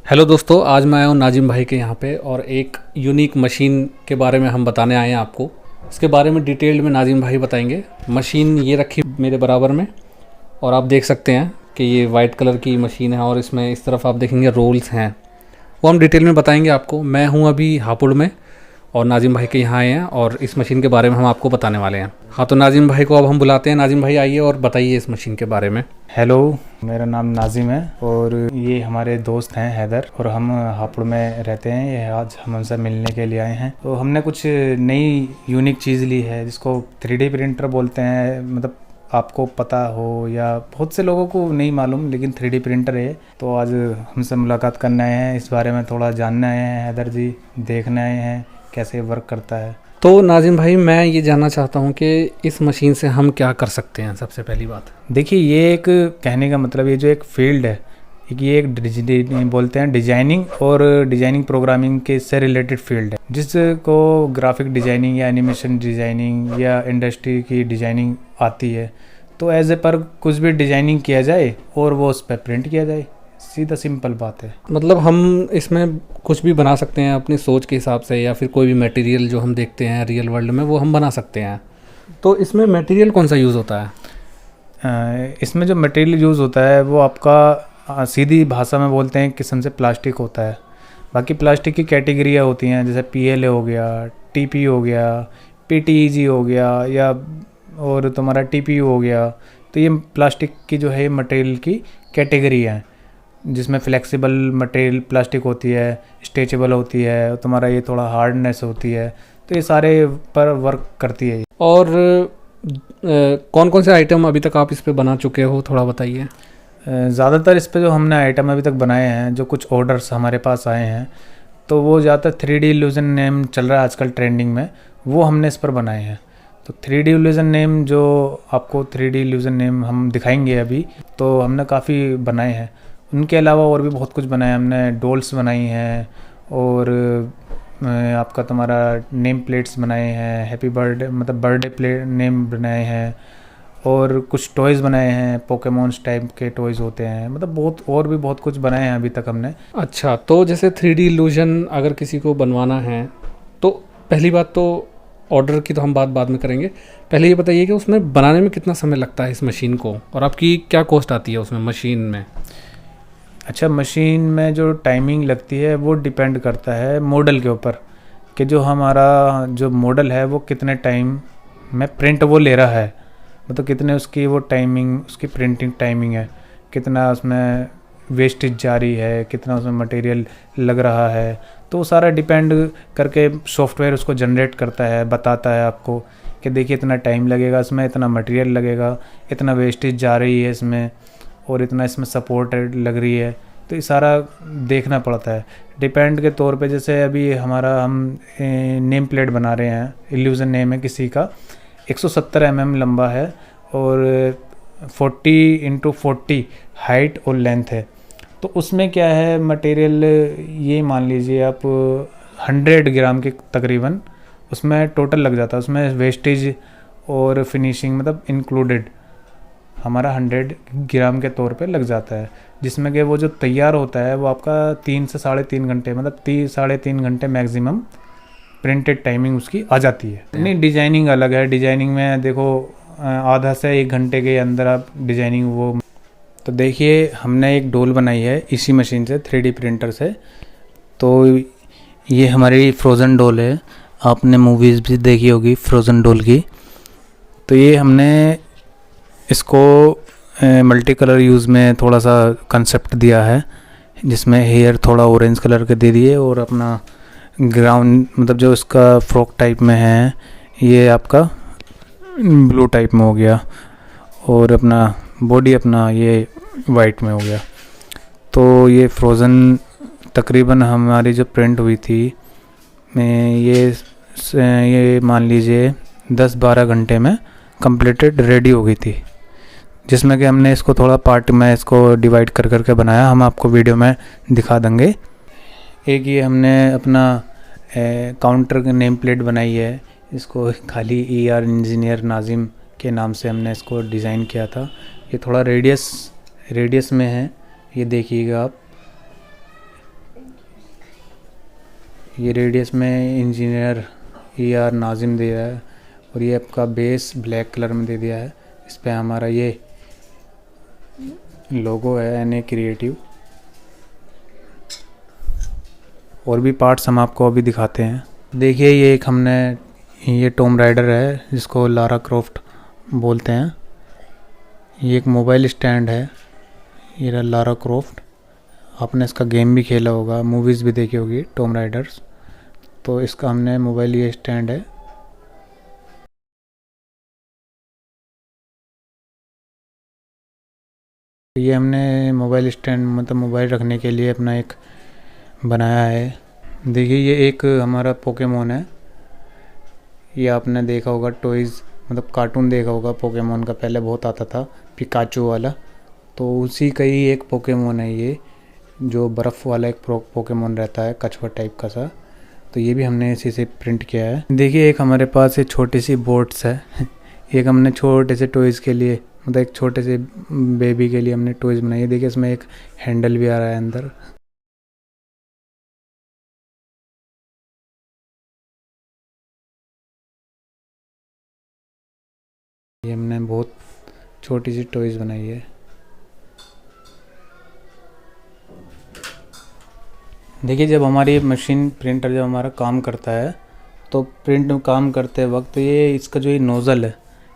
Hello दोस्तों, आज मैं आया हूँ नाजिम भाई के यहाँ पे और एक यूनिक मशीन के बारे में हम बताने आए हैं आपको। इसके बारे में डिटेल्ड में नाजिम भाई बताएंगे। मशीन ये रखी मेरे बराबर में और आप देख सकते हैं कि ये वाइट कलर की मशीन है और इसमें इस तरफ आप देखेंगे रोल्स हैं, वो हम डिटेल में बताएंगे आपको। मैं हूँ अभी हापुड़ में और नाजिम भाई के यहाँ आए हैं और इस मशीन के बारे में हम आपको बताने वाले हैं। हाँ, तो नाजिम भाई को अब हम बुलाते हैं। नाजिम भाई आइए और बताइए इस मशीन के बारे में। हेलो, मेरा नाम नाजिम है और ये हमारे दोस्त हैं हैदर, और हम हापुड़ में रहते हैं। ये आज हम उनसे मिलने के लिए आए हैं। तो हमने कुछ नई यूनिक चीज़ ली है जिसको 3D प्रिंटर बोलते हैं। मतलब आपको पता हो या बहुत से लोगों को नहीं मालूम, लेकिन 3D प्रिंटर है। तो आज हमसे मुलाकात करने आए हैं, इस बारे में थोड़ा जानने आए हैं। हैदर जी देखने आए हैं कैसे वर्क करता है। तो नाजिम भाई, मैं ये जानना चाहता हूँ कि इस मशीन से हम क्या कर सकते हैं। सबसे पहली बात देखिए, ये एक कहने का मतलब ये जो एक फील्ड है, ये एक बोलते हैं डिजाइनिंग और डिजाइनिंग प्रोग्रामिंग के से रिलेटेड फील्ड है, जिसको ग्राफिक डिजाइनिंग या एनिमेशन डिजाइनिंग या इंडस्ट्री की डिजाइनिंग आती है। तो एज ए पर कुछ भी डिजाइनिंग किया जाए और वो उस पर प्रिंट किया जाए, सीधा सिंपल बात है। मतलब हम इसमें कुछ भी बना सकते हैं अपनी सोच के हिसाब से, या फिर कोई भी मटेरियल जो हम देखते हैं रियल वर्ल्ड में वो हम बना सकते हैं। तो इसमें मटेरियल कौन सा यूज़ होता है? इसमें जो मटेरियल यूज़ होता है वो आपका सीधी भाषा में बोलते हैं किस्म से प्लास्टिक होता है। बाकी प्लास्टिक की कैटेगरियाँ होती हैं, जैसे PLA हो गया, TP हो गया, PTEG हो गया, या और तुम्हारा TPU हो गया। तो ये प्लास्टिक की जो है मटेरियल की कैटेगरी है, जिसमें फ्लेक्सिबल मटेरियल प्लास्टिक होती है, स्ट्रेचेबल होती है, तुम्हारा ये थोड़ा हार्डनेस होती है। तो ये सारे पर वर्क करती है। और कौन कौन से आइटम अभी तक आप इस पे बना चुके हो, थोड़ा बताइए। ज़्यादातर इस पे जो हमने आइटम अभी तक बनाए हैं, जो कुछ ऑर्डर्स हमारे पास आए हैं, तो वो ज़्यादातर 3D इल्यूजन नेम चल रहा है आजकल ट्रेंडिंग में, वो हमने इस पर बनाए हैं। तो 3D इल्यूजन नेम, जो आपको 3D इल्यूजन नेम हम दिखाएंगे अभी, तो हमने काफ़ी बनाए हैं। उनके अलावा और भी बहुत कुछ बनाया हमने। डॉल्स बनाई हैं और आपका तुम्हारा नेम प्लेट्स बनाए हैं, हैप्पी बर्थडे मतलब बर्थडे प्लेट नेम बनाए हैं, और कुछ टॉयज़ बनाए हैं, पोकेमॉन्स टाइप के टॉयज़ होते हैं। मतलब बहुत और भी बहुत कुछ बनाए हैं अभी तक हमने। अच्छा, तो जैसे 3D इल्यूजन अगर किसी को बनवाना है, तो पहली बात तो ऑर्डर की तो हम बात बाद में करेंगे। पहले ये बताइए कि उसमें बनाने में कितना समय लगता है इस मशीन को, और आपकी क्या कॉस्ट आती है उसमें मशीन में? अच्छा, मशीन में जो टाइमिंग लगती है वो डिपेंड करता है मॉडल के ऊपर, कि जो हमारा जो मॉडल है वो कितने टाइम में प्रिंट वो ले रहा है। मतलब कितने उसकी वो टाइमिंग, उसकी प्रिंटिंग टाइमिंग है, कितना उसमें वेस्टेज जारी है, कितना उसमें मटेरियल लग रहा है। तो वो सारा डिपेंड करके सॉफ्टवेयर उसको जनरेट करता है, बताता है आपको कि देखिए इतना टाइम लगेगा, इसमें इतना मटेरियल लगेगा, इतना वेस्टेज जा रही है इसमें, और इतना इसमें सपोर्ट लग रही है। तो ये सारा देखना पड़ता है डिपेंड के तौर पे। जैसे अभी हम नेम प्लेट बना रहे हैं, इल्यूजन नेम है किसी का, 170 mm लंबा है और 40x40 हाइट और लेंथ है। तो उसमें क्या है मटेरियल, ये मान लीजिए आप 100 ग्राम के तकरीबन उसमें टोटल लग जाता है। उसमें वेस्टेज और फिनिशिंग मतलब इंक्लूडेड हमारा 100 ग्राम के तौर पे लग जाता है, जिसमें कि वो जो तैयार होता है वो आपका 3 से 3.5 घंटे, मतलब 3-3.5 घंटे मैक्सिमम प्रिंटेड टाइमिंग उसकी आ जाती है। नहीं, डिजाइनिंग अलग है। डिजाइनिंग में देखो आधा से 1 घंटे के अंदर आप डिजाइनिंग वो। तो देखिए, हमने एक डोल बनाई है इसी मशीन से, 3D प्रिंटर से। तो ये हमारी फ्रोज़न डोल है, आपने मूवीज़ भी देखी होगी फ्रोज़न डोल की। तो ये हमने इसको मल्टी कलर यूज़ में थोड़ा सा कंसेप्ट दिया है, जिसमें हेयर थोड़ा ऑरेंज कलर के दे दिए, और अपना ग्राउंड मतलब जो इसका फ्रॉक टाइप में है ये आपका ब्लू टाइप में हो गया, और अपना बॉडी अपना ये वाइट में हो गया। तो ये फ्रोज़न तकरीबन हमारी जो प्रिंट हुई थी ये मान लीजिए 10-12 घंटे में कंप्लीटेड रेडी हो गई थी, जिसमें कि हमने इसको थोड़ा पार्ट में इसको डिवाइड कर करके बनाया। हम आपको वीडियो में दिखा देंगे। एक ये हमने अपना काउंटर नेम प्लेट बनाई है, इसको खाली ER इंजीनियर नाजिम के नाम से हमने इसको डिज़ाइन किया था। ये थोड़ा रेडियस में है, ये देखिएगा आप। ये रेडियस में इंजीनियर ER नाजिम दिया है और ये आपका बेस ब्लैक कलर में दे दिया है। इस पे हमारा ये लोगो है NA क्रिएटिव। और भी पार्ट्स हम आपको अभी दिखाते हैं। देखिए ये एक हमने ये टॉम राइडर है जिसको लारा क्रॉफ्ट बोलते हैं। ये एक मोबाइल स्टैंड है, ये रहा लारा क्रॉफ्ट। आपने इसका गेम भी खेला होगा, मूवीज़ भी देखी होगी टॉम राइडर्स। तो इसका हमने मोबाइल ये स्टैंड है। ये हमने मोबाइल स्टैंड मतलब मोबाइल रखने के लिए अपना एक बनाया है। देखिए ये एक हमारा पोकेमोन है। ये आपने देखा होगा टॉयज़ मतलब कार्टून देखा होगा पोकेमोन का, पहले बहुत आता था पिकाचू वाला। तो उसी का ही एक पोकेमोन है ये, जो बर्फ़ वाला एक पोकेमोन रहता है कछुआ टाइप का सा। तो ये भी हमने इसी से प्रिंट किया है। देखिए एक हमारे पास ये छोटी सी बोट्स है। एक हमने छोटे से टॉयज़ के लिए मतलब एक छोटे से बेबी के लिए हमने टॉयज़ बनाई है। देखिए इसमें एक हैंडल भी आ रहा है अंदर। ये हमने बहुत छोटी सी टॉयज़ बनाई है। देखिए जब हमारी मशीन प्रिंटर जब हमारा काम करता है तो प्रिंट काम करते वक्त ये इसका जो ये नोज़ल है,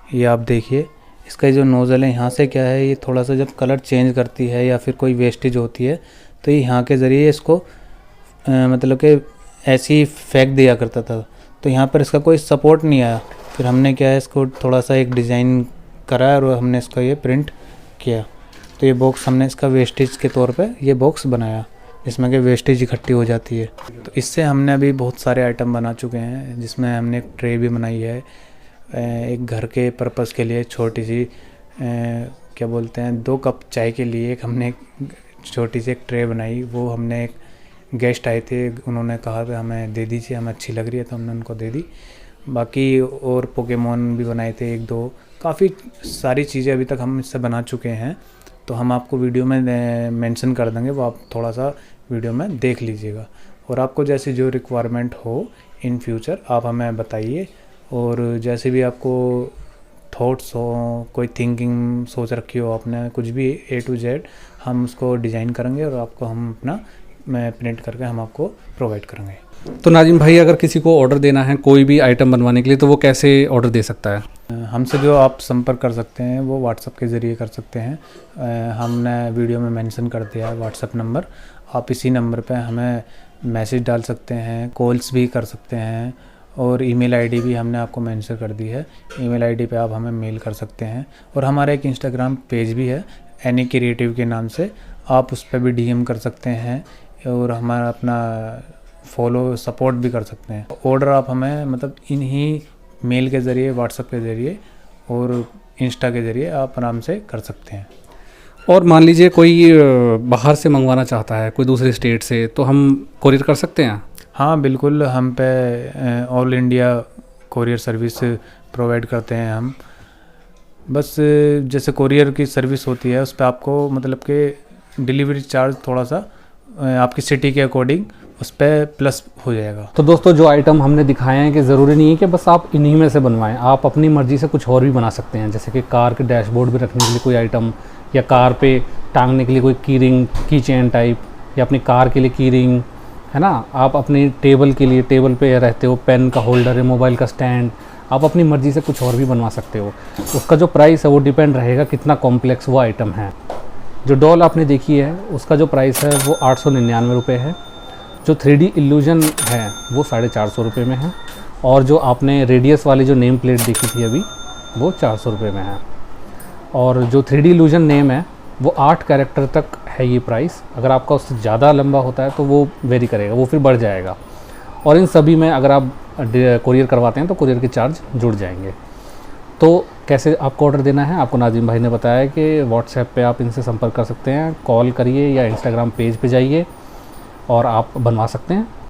ये आप देखिए इसका जो नोज़ल है यहाँ से क्या है, ये थोड़ा सा जब कलर चेंज करती है या फिर कोई वेस्टेज होती है तो ये यहाँ के ज़रिए इसको मतलब कि ऐसे ही फेंक दिया करता था। तो यहाँ पर इसका कोई सपोर्ट नहीं आया। फिर हमने क्या है इसको थोड़ा सा एक डिज़ाइन करा और हमने इसका ये प्रिंट किया। तो ये बॉक्स हमने इसका वेस्टेज के तौर पे ये बॉक्स बनाया जिसमें कि वेस्टेज इकट्ठी हो जाती है। तो इससे हमने अभी बहुत सारे आइटम बना चुके हैं, जिसमें हमने एक ट्रे भी बनाई है एक घर के पर्पज़ के लिए छोटी सी क्या बोलते हैं 2 कप चाय के लिए एक हमने छोटी सी एक ट्रे बनाई। वो हमने एक गेस्ट आए थे, उन्होंने कहा कि हमें दे दीजिए, हमें अच्छी लग रही है तो हमने उनको दे दी। बाकी और पोकेमोन भी बनाए थे 1-2, काफ़ी सारी चीज़ें अभी तक हम इससे बना चुके हैं। तो हम आपको वीडियो में मेंशन कर देंगे, वो आप थोड़ा सा वीडियो में देख लीजिएगा। और आपको जैसी जो रिक्वायरमेंट हो इन फ्यूचर आप हमें बताइए। और जैसे भी आपको थॉट्स हो, कोई थिंकिंग सोच रखी हो आपने, कुछ भी A to Z हम उसको डिज़ाइन करेंगे और आपको हम अपना प्रिंट करके हम आपको प्रोवाइड करेंगे। तो नाजिम भाई अगर किसी को ऑर्डर देना है कोई भी आइटम बनवाने के लिए तो वो कैसे ऑर्डर दे सकता है? हमसे जो आप संपर्क कर सकते हैं वो व्हाट्सएप के ज़रिए कर सकते हैं। हमने वीडियो में मेंशन कर दिया है व्हाट्सएप नंबर। आप इसी नंबर पे हमें मैसेज डाल सकते हैं, कॉल्स भी कर सकते हैं और ईमेल आईडी भी हमने आपको मेंशन कर दी है। ईमेल आईडी पे आप हमें मेल कर सकते हैं। और हमारा एक इंस्टाग्राम पेज भी है NA क्रिएटिव के नाम से, आप उस पर भी DM कर सकते हैं और हमारा अपना फॉलो सपोर्ट भी कर सकते हैं। ऑर्डर आप हमें मतलब इन्हीं मेल के ज़रिए, व्हाट्सएप के ज़रिए और इंस्टा के ज़रिए आप आराम से कर सकते हैं। और मान लीजिए कोई बाहर से मंगवाना चाहता है, कोई दूसरे स्टेट से, तो हम कोरियर कर सकते हैं? हाँ बिल्कुल, हम पे all India courier service provide करते हैं हम। बस जैसे कोरियर की सर्विस होती है उस पर आपको मतलब कि डिलीवरी चार्ज थोड़ा सा आपकी सिटी के अकॉर्डिंग उस पर प्लस हो जाएगा। तो दोस्तों जो आइटम हमने दिखाए हैं कि ज़रूरी नहीं है कि बस आप इन्हीं में से बनवाएं, आप अपनी मर्ज़ी से कुछ और भी बना सकते हैं। जैसे कि कार के डैशबोर्ड पे रखने के लिए कोई आइटम, या कार पे टांगने के लिए कोई की रिंग, की चेन टाइप, या अपनी कार के लिए की रिंग, है ना। आप अपनी टेबल के लिए, टेबल पे रहते हो, पेन का होल्डर है, मोबाइल का स्टैंड, आप अपनी मर्ज़ी से कुछ और भी बनवा सकते हो। उसका जो प्राइस है वो डिपेंड रहेगा कितना कॉम्प्लेक्स वो आइटम है। जो डॉल आपने देखी है उसका जो प्राइस है वो 899 रुपये है। जो 3D इल्यूजन है वो 450 रुपये में है। और जो आपने रेडियस वाली जो नेम प्लेट देखी थी अभी वो 400 रुपये में है। और जो 3D इल्यूजन नेम है वो 8 कैरेक्टर तक है ये प्राइस। अगर आपका उससे ज़्यादा लंबा होता है तो वो वेरी करेगा, वो फिर बढ़ जाएगा। और इन सभी में अगर आप कोरियर करवाते हैं तो कोरियर के चार्ज जुड़ जाएंगे। तो कैसे आपको ऑर्डर देना है, आपको नाजिम भाई ने बताया कि व्हाट्सएप पे आप इनसे संपर्क कर सकते हैं, कॉल करिए या इंस्टाग्राम पेज पे जाइए और आप बनवा सकते हैं।